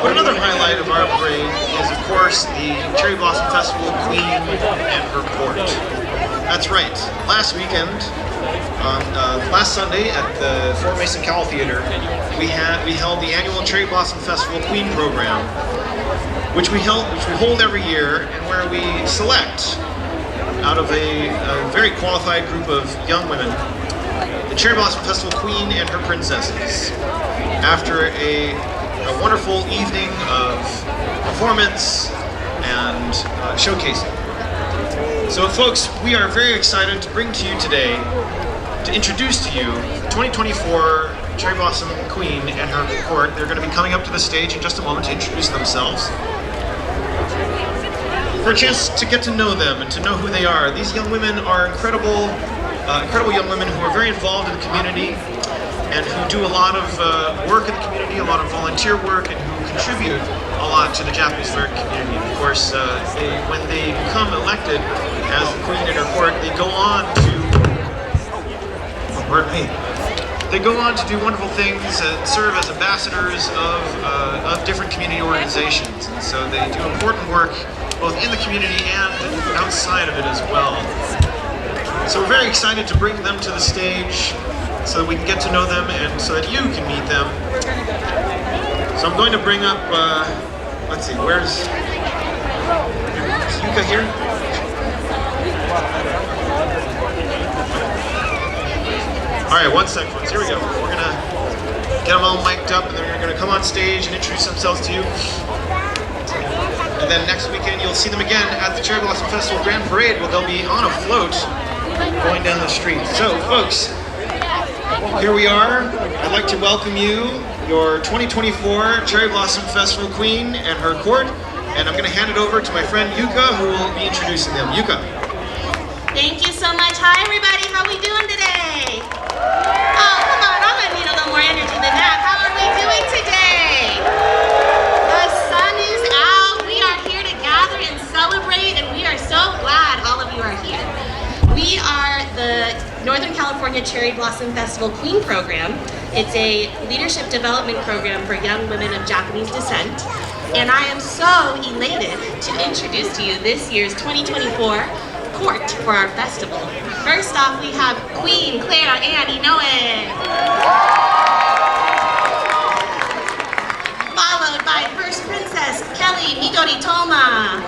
But another highlight of our parade is, of course, the Cherry Blossom Festival Queen and her court. That's right. Last weekend, last Sunday at the Fort Mason Cowell Theater, we held the annual Cherry Blossom Festival Queen program, which we hold every year, and where we select out of a very qualified group of young women the Cherry Blossom Festival Queen and her princesses. After a wonderful evening of performance and showcasing. So folks, we are very excited to bring to you today, to introduce to you the 2024 Cherry Blossom Queen and her court. They're going to be coming up to the stage in just a moment to introduce themselves. For a chance to get to know them and to know who they are. These young women are incredible young women who are very involved in the community and who do a lot of work in the community, a lot of volunteer work, and who contribute a lot to the Japanese American community. Of course, when they become elected as the Queen and her court, they go on to, they go on to do wonderful things and serve as ambassadors of different community organizations. And so they do important work both in the community and outside of it as well. So we're very excited to bring them to the stage so that we can get to know them and so that you can meet them. So I'm going to bring up, let's see, is Yuka here? All right, one second, folks. Here we go. We're gonna get them all mic'd up and then they're gonna come on stage and introduce themselves to you. And then next weekend you'll see them again at the Cherry Blossom Festival Grand Parade where they'll be on a float going down the street. So folks, here we are. I'd like to welcome you, your 2024 Cherry Blossom Festival Queen and her court. And I'm going to hand it over to my friend Yuka, who will be introducing them. Yuka. Thank you so much. Hi everybody, how are we doing today? Oh, come on, I'm going to need a little more energy than that. How are we doing today? The sun is out. We are here to gather and celebrate, and we are so glad all of you are here. We are the Northern California Cherry Blossom Festival Queen program. It's a leadership development program for young women of Japanese descent. And I am so elated to introduce to you this year's 2024 court for our festival. First off, we have Queen Claire and Inoue. Followed by First Princess Kelly Midori Toma.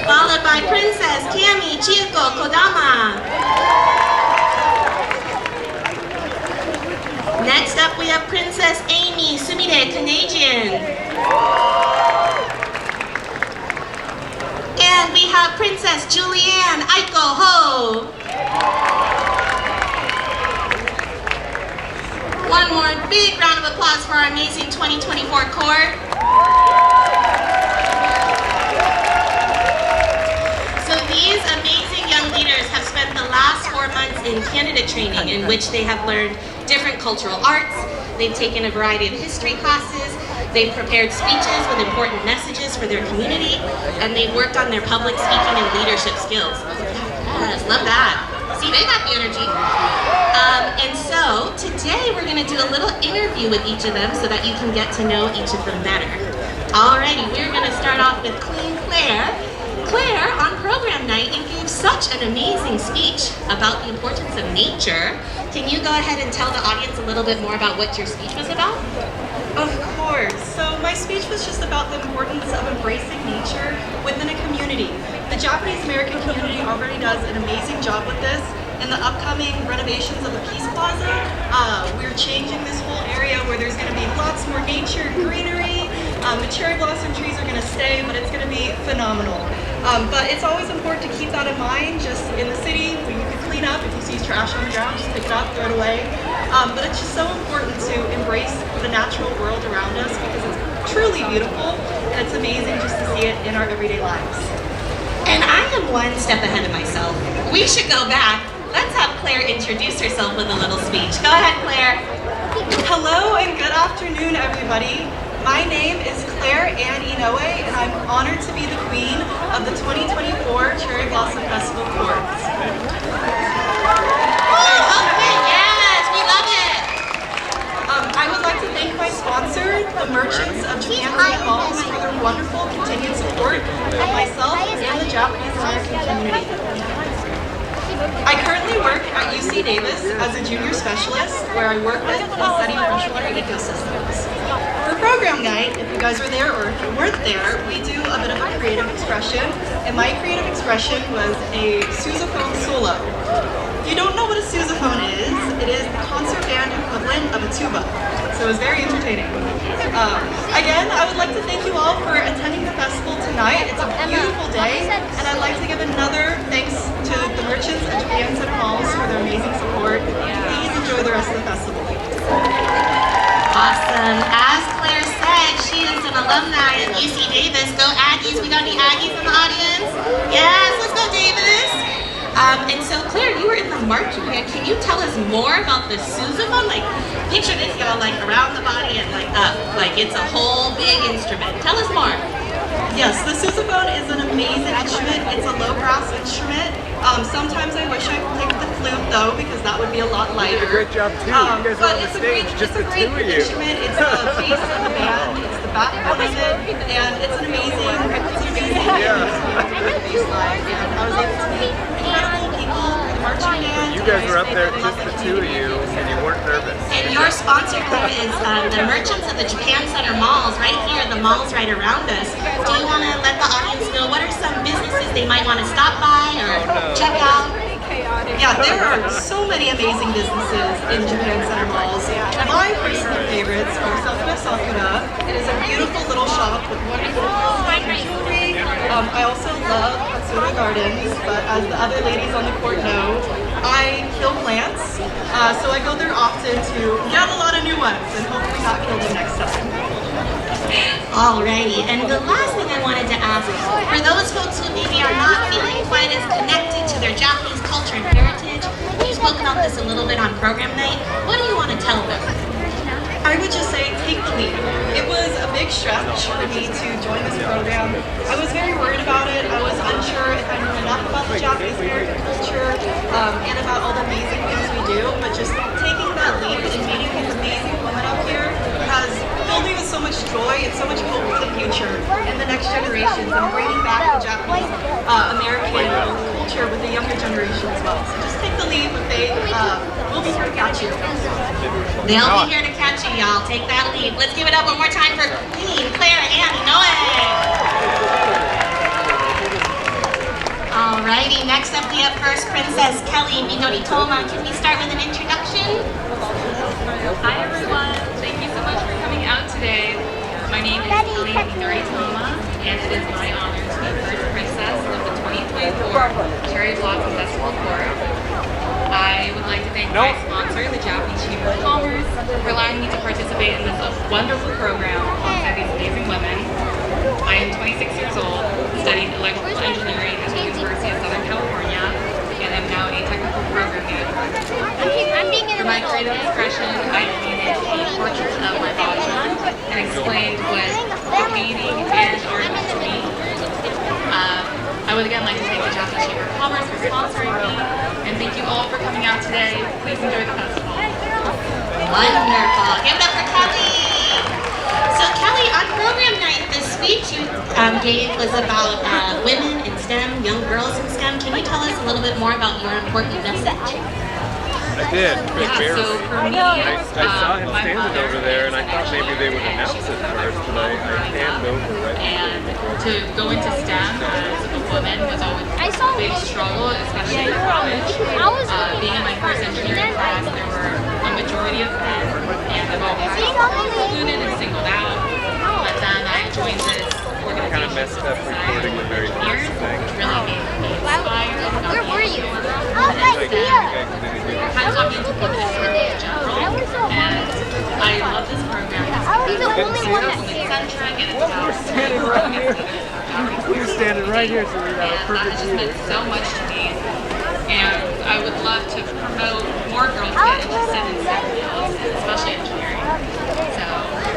Followed by Princess Kami Chiyuko Kodama. Next up we have Princess Amy Sumire Canadian. And we have Princess Julianne Aiko Ho. One more big round of applause for our amazing 2024 court. These amazing young leaders have spent the last 4 months in candidate training in which they have learned different cultural arts, they've taken a variety of history classes, they've prepared speeches with important messages for their community, and they've worked on their public speaking and leadership skills. Yes, love that. See, they got the energy. And so today we're going to do a little interview with each of them so that you can get to know each of them better. Alrighty, we're going to start off with Queen Claire. Claire, on program night, you gave such an amazing speech about the importance of nature. Can you go ahead and tell the audience a little bit more about what your speech was about? Of course. So my speech was just about the importance of embracing nature within a community. The Japanese American community already does an amazing job with this. In the upcoming renovations of the Peace Plaza, we're changing this whole area where there's going to be lots more nature, greenery. The cherry blossom trees are going to stay, but it's going to be phenomenal. But it's always important to keep that in mind. Just in the city, you can clean up. If you see trash on the ground, just pick it up, throw it away. But it's just so important to embrace the natural world around us because it's truly beautiful, and it's amazing just to see it in our everyday lives. And I am one step ahead of myself. We should go back. Let's have Claire introduce herself with a little speech. Go ahead, Claire. Hello and good afternoon, everybody. My name is Claire Ann Inoue, and I'm honored to be the queen of the 2024 Cherry Blossom Festival Courts. Okay, yes, we love it. I would like to the merchants of Japantown Malls for their wonderful continued support of myself and the Japanese American community. I currently work at UC Davis as a junior specialist where I work with and study freshwater ecosystems. For program night, if you guys were there or if you weren't there, we do a bit of a creative expression, and my creative expression was a sousaphone solo. If you don't know what a sousaphone is, it is the concert band equivalent of a tuba, so it was very entertaining. Again, I would like to thank you all for attending the festival tonight. It's a beautiful day, and I'd like to give another thanks to the merchants at Japantown Malls for their amazing support. Please enjoy the rest of the festival. Awesome. As Claire said, she is an alumni of UC Davis. Go Aggies. We got any Aggies in the audience? Yes, let's go Davis. And so Claire, you were in the marching band. Can you tell us more about the sousaphone? Like, picture this, y'all, like around the body and like up. Like it's a whole big instrument. Tell us more. Yes, the sousaphone is an amazing instrument. It's a low brass instrument. Sometimes I wish I picked the flute though, because that would be a lot lighter. You did a great job too. You guys are on the stage, just the two of you. Instrument. It's the face of the band. It's the backbone of it, and it's an amazing bass line. And I was able to meet incredible people, the marching band. You guys were up there, just the two of you, and you weren't nervous. And your sponsor is the merchants of the Japan Center malls, right here, the malls right around us. Do you want to let the audience know what are some businesses they might want to stop by or check out? Yeah, there are so many amazing businesses in Japan Center malls. My personal favorites are Sakura Sakura. It is a beautiful little shop with wonderful jewelry. I also love Katsura Gardens, but as the other ladies on the court know, I kill plants. So I go there often to get a lot of new ones and hopefully not kill them next time. Alrighty, and the last thing I wanted to ask, for those folks who maybe are not feeling quite as connected to their Japanese culture and heritage, you spoke about this a little bit on program night, what do you want to tell them? I would just say take the lead. It was a big stretch for me to join this program. I was very worried about it. I was unsure if I knew enough about the Japanese American culture and about all the amazing things we do, but just taking that lead and meeting these amazing women up here has filled me with so much joy and so much hope for the future and the next generations and bringing back the Japanese American culture with the younger generation as well. So just take the lead with faith. We'll be here to catch you. They'll be here to catch you, y'all. Take that lead. Let's give it up one more time for Queen Claire and Noe. Alrighty, next up we have First Princess Kelly Minoritoma. Can we start with an introduction? Hi everyone, thank you so much for coming out today. My name is Kelly Minoritoma, and it is my honor to be First Princess of the 2024 Cherry Blossom Festival Court. I would like to thank my sponsor, the Japanese Chamber of Commerce, for allowing me to participate in this wonderful program alongside these amazing women. I am 26 years old, studied electrical engineering at the University of Southern California, and am now a technical program manager. For my creative expression, I painted a portrait of my bachelor and explained what the painting and art meant to me. I would again like to thank the Japanese Chamber of Commerce for sponsoring me, and thank you all for coming out today. Please enjoy the festival. Wonderful. Give it up for Kelly. So Kelly, on program night this speech you gave was about women in STEM, young girls in STEM. Can you tell us a little bit more about your important message? I did, Yeah, so for me, I saw him standing over there, and I thought maybe they would announce it first, but I panned over right and to go into STEM as a woman was always a big struggle, especially in college. Being in my first engineering class, there were a majority of men, and I've always felt excluded and singled out. But then I joined this organization. Kind of messed up recording the very first thing. Really made me inspired. Where were you? Kind of talking to women in general, and I love this program. You're the only one that Women-centric, and it's about We were standing right here, so we got a that perfect just view. meant so much to me, and I would love to promote more girls get interested in STEM fields, and especially engineering. So,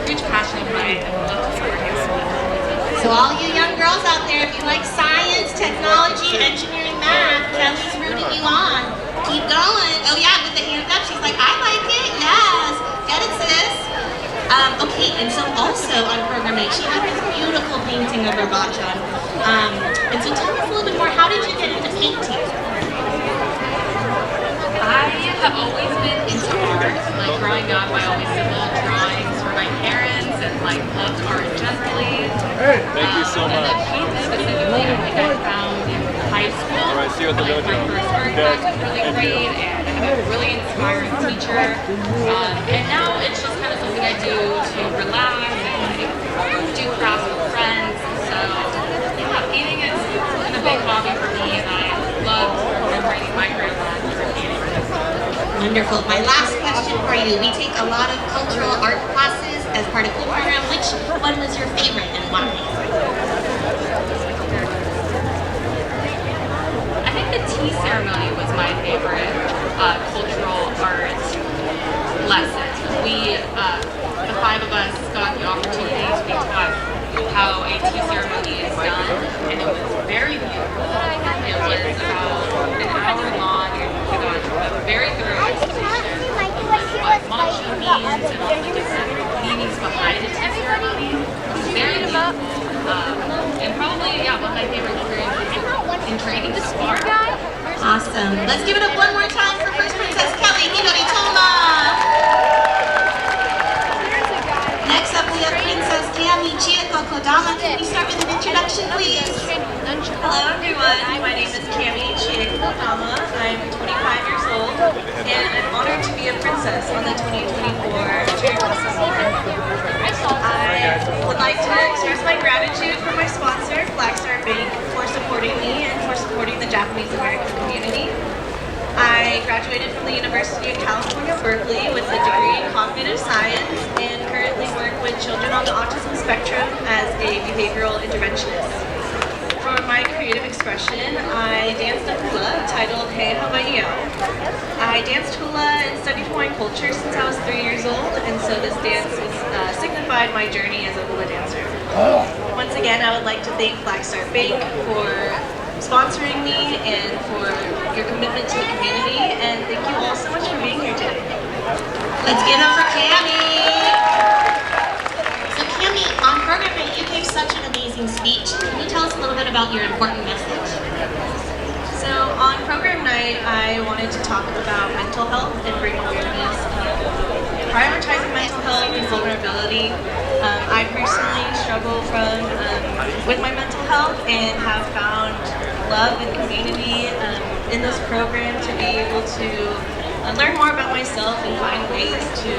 huge passion of mine, and would love to be working with them. So all you young girls out there, if you like science, technology, engineering, math, Kelly's rooting you on. Keep going. Oh yeah, with the hands up, she's like, I like it. Yes. Get it, sis. Okay, And so also on program night, she had this beautiful painting of her bachan. And so tell us a little bit more, how did you get into painting? I have always been into art. Like growing up, I always did little drawings for my parents and like loved art generally. Thank you so And then much. painting specifically, I think I found in high school. All right, see you at the My dojo. first art class was really great, and I had a really inspiring teacher. And now it's just kind of something I do to relax and like do crafts with friends. So yeah, painting has been a big hobby for me, and I love incorporating my grandma into painting. Wonderful. My last question for you. We take a lot of cultural art classes as part of the program. Which one was your favorite and why? I think the tea ceremony was my favorite cultural art lesson. We, the five of us, got the opportunity to be taught how a tea ceremony is done, and it was very beautiful. It was about an hour long, and we got a very thorough explanation of what matcha means and all the different meanings behind a tea ceremony. It was very beautiful, and probably, yeah, one of my favorite experiences in training to spark. Awesome. Let's give it up one more time for First Princess Kelly Hiroritoma. Next up we have Princess Cami Chieko Kodama. Can we start with an introduction, please? Hello everyone, my name is Canon VIXIA HF Kodama. I'm 25 years old and I'm honored to be a princess on the 2024 Cherry Blossom Award. I would like to express my gratitude for my sponsor, Black Star Bank, for supporting me and for supporting the Japanese American community. I graduated from the University of California, Berkeley with a degree in cognitive science and currently work with children on the autism spectrum as a behavioral interventionist. For my creative expression, I danced a hula titled Hey Hawaii. I danced hula and studied Hawaiian culture since I was 3 years old, and so this dance signified my journey as a hula dancer. Once again, I would like to thank Black Star Bank for sponsoring me and for your commitment to the community, and thank you all so much for being here today. Let's give it up for Cami. So Cami, on program night, you gave such an amazing speech. Can you tell us a little bit about your important message? So on program night, I wanted to talk about mental health and bring awareness of prioritizing mental health and vulnerability. I personally struggle with my mental health and have found love and community in this program to be able to learn more about myself and find ways to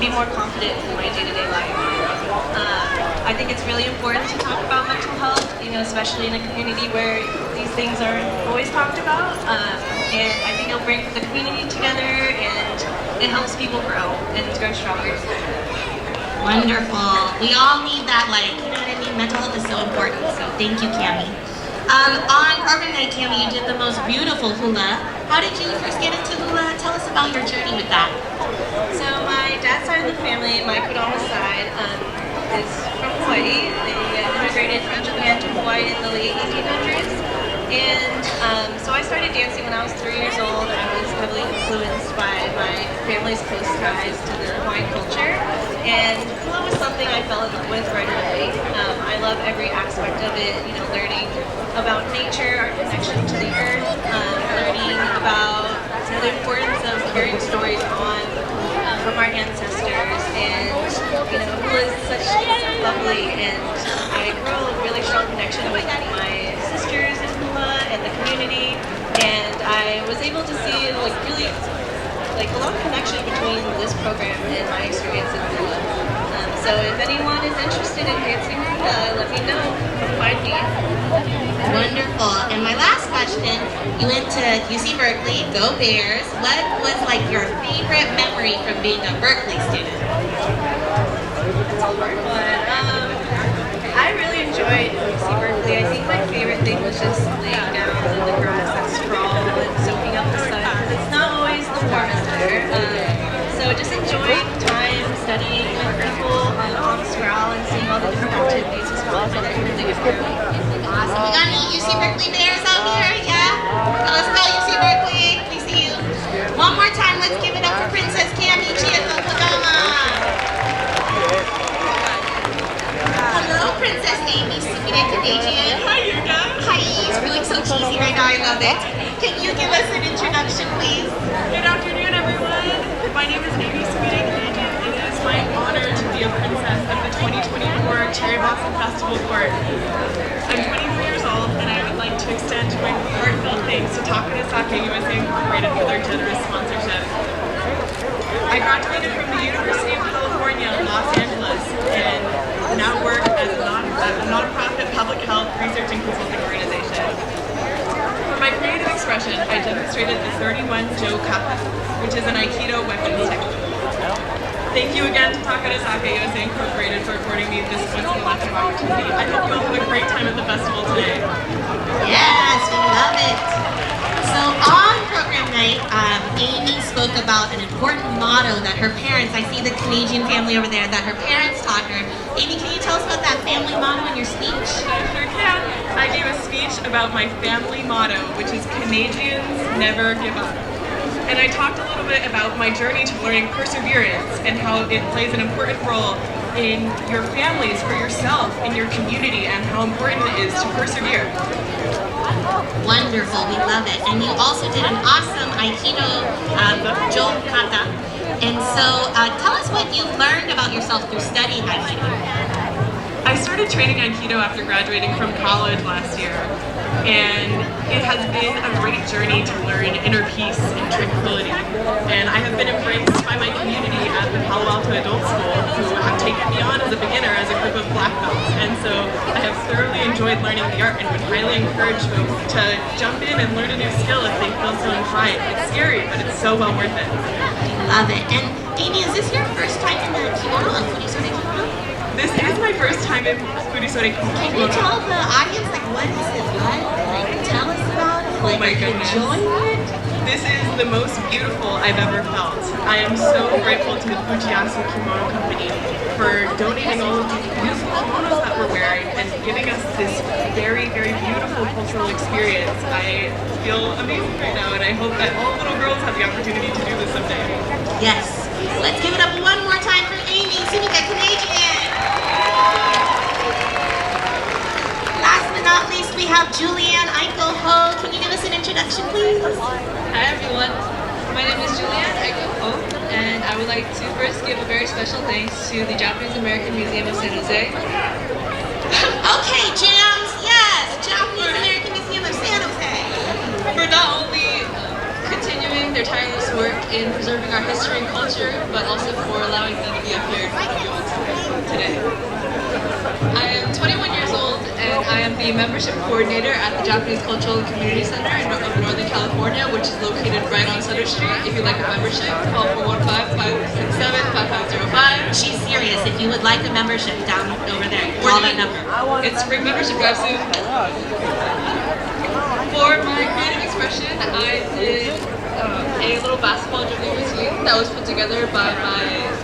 be more confident in my day-to-day life. I think it's really important to talk about mental health, especially in a community where these things aren't always talked about. And I think it'll bring the community together and it helps people grow and grow stronger. Wonderful. We all need that, mental health is so important. So thank you, Cami. On program night, Cami, you did the most beautiful hula. How did you first get into hula? Tell us about your journey with that. So my dad's side of the family, my Kodama side, is from Hawaii. They immigrated from Japan to Hawaii in the late 1800s. And so I started dancing when I was 3 years old. I was heavily influenced by my family's close ties to the Hawaiian culture. And hula was something I fell in love with right away. I love every aspect of it, learning about nature, our connection to the earth, learning about the importance of carrying stories on from our ancestors, and hula is such lovely, and I grew a really strong connection with my sisters in hula and the community, and I was able to see really a lot of connection between this program and my experience in hula. So if anyone is interested in dancing hula, let me know. Come find me. Wonderful. And my last question, you went to UC Berkeley, go Bears. What was your favorite memory from being a Berkeley student? It's a hard one. I really enjoyed UC Berkeley. I think my favorite thing was just laying down in the grass and straw and soaking up the sun. It's not always the warmest there. So just enjoying time studying with people on the Sproul and seeing all the different activities as well as other things. Awesome. We got any UC Berkeley Bears out here? Yeah? Let's go UC Berkeley. We see you. One more time, let's give it up for Princess Cami Chieko Kodama. be a princess of the 2024 Cherry Blossom Festival Court. I'm 23 years old, and I would like to extend my heartfelt thanks to Japantown USA Incorporated for their generous sponsorship. I graduated from the University of California in Los Angeles and now work as a nonprofit public health research and consulting organization. For my creative expression, I demonstrated the 31 Jo Kappa, which is an Aikido weapons technique. Thank you again to Japantown USA Incorporated for affording me this once-in-a-lifetime opportunity. I hope you all have a great time at the festival today. Yes, we love it. So on program night, Amy spoke about an important motto that her parents, I see the Canadian family over there, that her parents taught her. Amy, can you tell us about that family motto in your speech? I sure can. I gave a speech about my family motto, which is Canadians never give up. And I talked a little bit about my journey to learning perseverance and how it plays an important role in your families, for yourself, in your community, and how important it is to persevere. Wonderful, we love it. And you also did an awesome Aikido Jo Kata. And so tell us what you learned about yourself through studying Aikido. I started training Aikido after graduating from college last year, and it has been a great journey to learn inner peace and tranquility. And I have been embraced by my community at the Palo Alto Adult School, who have taken me on as a beginner as a group of black belts. And so I have thoroughly enjoyed learning the art and would highly encourage folks to jump in and learn a new skill if they feel so inclined. It's scary, but it's so well worth it. Love it. And Amy, is this your first time in the kimono on Fudisore Kimono? This is my first time in Fudisore Kimono. Can you tell the audience, like, what is it like? Like, tell us about it. Like, Oh my are you goodness. enjoying it? This is the most beautiful I've ever felt. I am so grateful to the Fujiyasu Kimono Company for donating all of these beautiful kimonos that we're wearing and giving us this very, very beautiful cultural experience. I feel amazing right now, and I hope that all little girls have the opportunity to do this someday. Yes. Let's give it up one more time for Amy, Sunika Canadian. Last but not least, we have Julianne Aiko Ho. Can you give us an introduction, please? Hi everyone, my name is Julianne Aiko Ho, and I would like to first give a very special thanks to the Japanese American Museum of San Jose. Okay, Jams, yes, Japanese American Museum of San Jose. For not only continuing their tireless work in preserving our history and culture, but also for allowing me to be up here in front of you all today. I am 21 years old, and I am the membership coordinator at the Japanese Cultural and Community Center of Northern California, which is located right on Sutter Street. If you'd like a membership, call 415-567-5505. She's serious. If you would like a membership, down over there, call that number. It's spring membership drive soon. For my creative expression, I did a little basketball dribbling routine that was put together by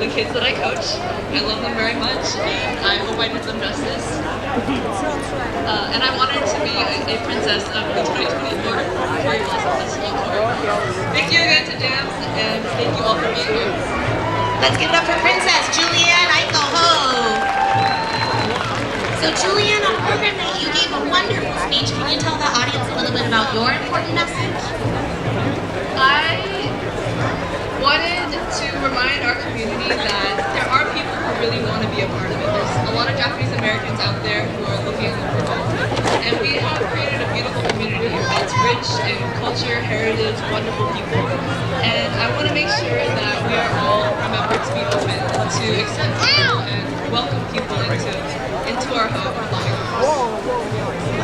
the kids that I coach. I love them very much, and I hope I did them justice. And I wanted to be a princess of the 2024 Cherry Blossom Festival Tour. Thank you again to Jams, and thank you all for being here. Let's give it up for Princess Julianne Aiko Ho. So Julianne, on program night, you gave a wonderful speech. Can you tell the audience a little bit about your important message? I wanted to remind our community that there are people who really want to be a part of it. There's a lot of Japanese Americans out there who are looking for home. And we have created a beautiful community that's rich in culture, heritage, wonderful people. And I want to make sure that we are all remembered to be open to accept people and welcome people into our home and loving homes.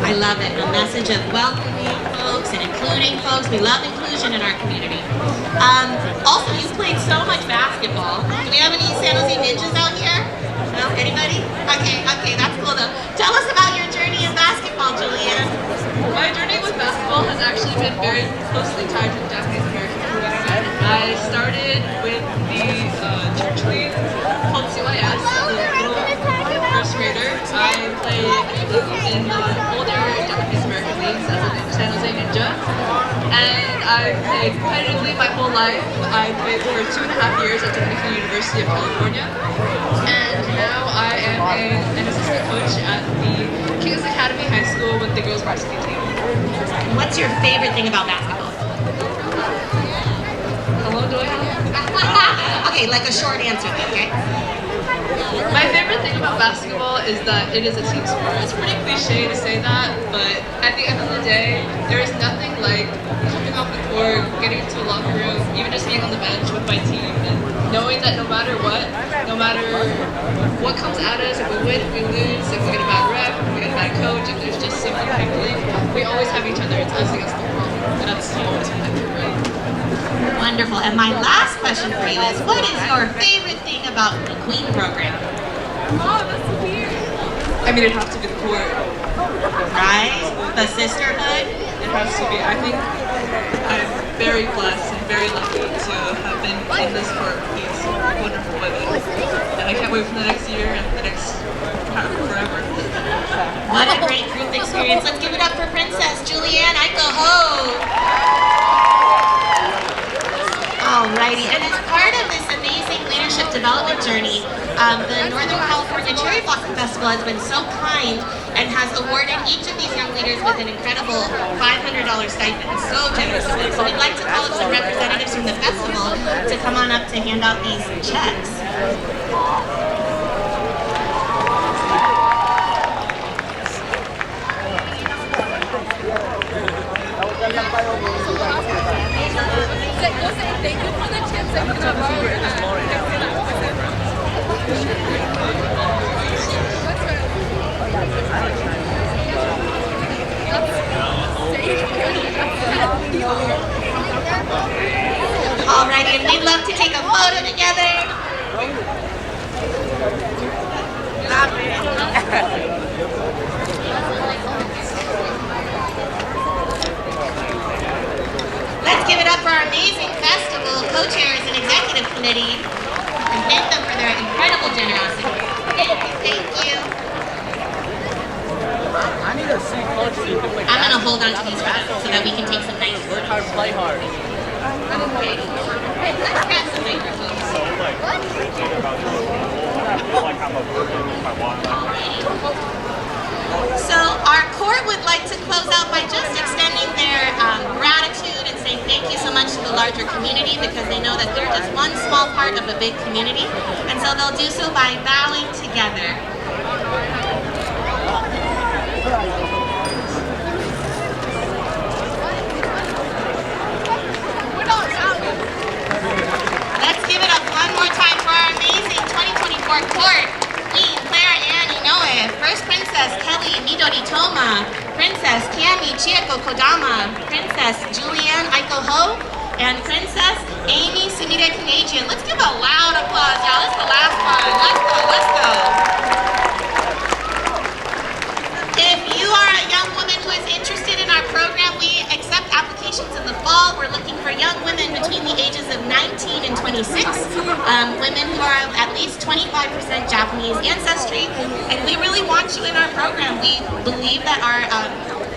I love it. A message of welcoming folks and including folks. We love inclusion in our community. Also, you played so much basketball. Do we have any San Jose Ninjas out here? No? Anybody? Okay, that's cool though. Tell us about your journey in basketball, Julianne. My journey with basketball has actually been very closely tied to the Japanese American community. I started with the church league called CYS as a little first grader. I played in the older Japanese American leagues as a San Jose Ninja. And I played competitively my whole life. I played for 2.5 years at the University of California. And now I am an assistant coach at the King's Academy High School with the girls varsity team. What's your favorite thing about basketball? How long do I have? Okay, like a short answer, okay? My favorite thing about basketball is that it is a team sport. It's pretty cliche to say that, but at the end of the day, there is nothing like coming off the court, getting into a locker room, even just being on the bench with my team, and knowing that no matter what comes at us, if we win, if we lose, if we get a bad rep, if we get a bad coach, if there's just someone pickling, we always have each other. It's us against the world, and that's always my favorite. Wonderful. And my last question for you is, what is your favorite thing about the Queen program? Oh, that's so weird. I mean, it'd have to be the court. Right? The sisterhood? It has to be. I think I'm very blessed and very lucky to have been in this court with these wonderful women. And I can't wait for the next year and the next forever. What a great group experience. Let's give it up for Princess Julianne Aiko-Ho. Alrighty, and as part of this amazing leadership development journey, the Northern California Cherry Blossom Festival has been so kind and has awarded each of these young leaders with an incredible $500 stipend. So generous of them. So we'd like to call up some representatives from the festival to come on up to hand out these checks. Thank you for the tips and for Alrighty, and we'd love to take a photo together. Let's give it up for our amazing festival co-chairs and executive committee and thank them for their incredible generosity. Thank you. I need to see Coach so you can play. I'm going to hold on to these photos so that we can take some nice Work hard, play hard. Okay. Let's grab some microphones. So our court would like to close out by just extending their gratitude and saying thank you so much to the larger community, because they know that they're just one small part of a big community, and so they'll do so by bowing together. Let's give it up one more time for our amazing 2024 court. Queen Claire Ann Inoue, First Princess Kelly Midori Toma, Princess Kami Chieko Kodama, Princess Julianne Aiko-Ho, and Princess Amy Sumire Canadian. Let's give a loud applause, y'all. It's the last one. Let's go, let's go. If you are a young woman who is interested in our program, we accept applications in the fall. We're looking for young women between the ages of 19 and 26, women who are of at least 25% Japanese ancestry, and we really want you in our program. We believe that our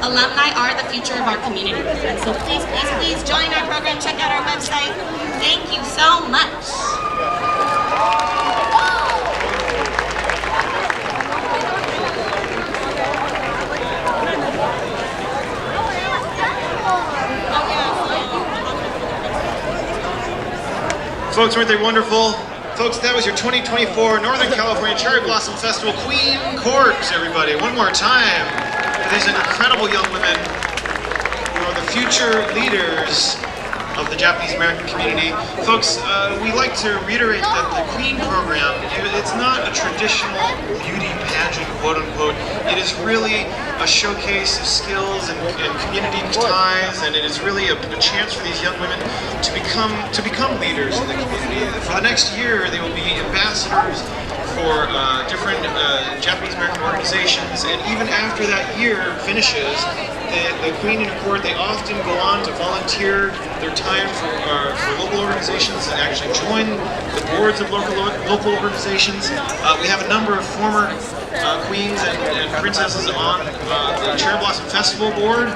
alumni are the future of our community, and so please, please, please join our program. Check out our website. Thank you so much. Folks, weren't they wonderful? Folks, that was your 2024 Northern California Cherry Blossom Festival Queen Court, everybody. One more time. These incredible young women who are the future leaders of the Japanese American community. Folks, we like to reiterate that the Queen program, it's not a traditional beauty pageant, quote unquote. It is really a showcase of skills and community ties, and it is really a chance for these young women to become leaders in the community. For the next year, they will be ambassadors for different Japanese American organizations, and even after that year finishes, the Queen and Court, they often go on to volunteer their time for local organizations and actually join the boards of local organizations. We have a number of former queens and princesses on the Cherry Blossom Festival board.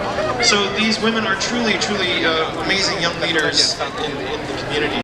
So these women are truly, truly amazing young leaders in the community.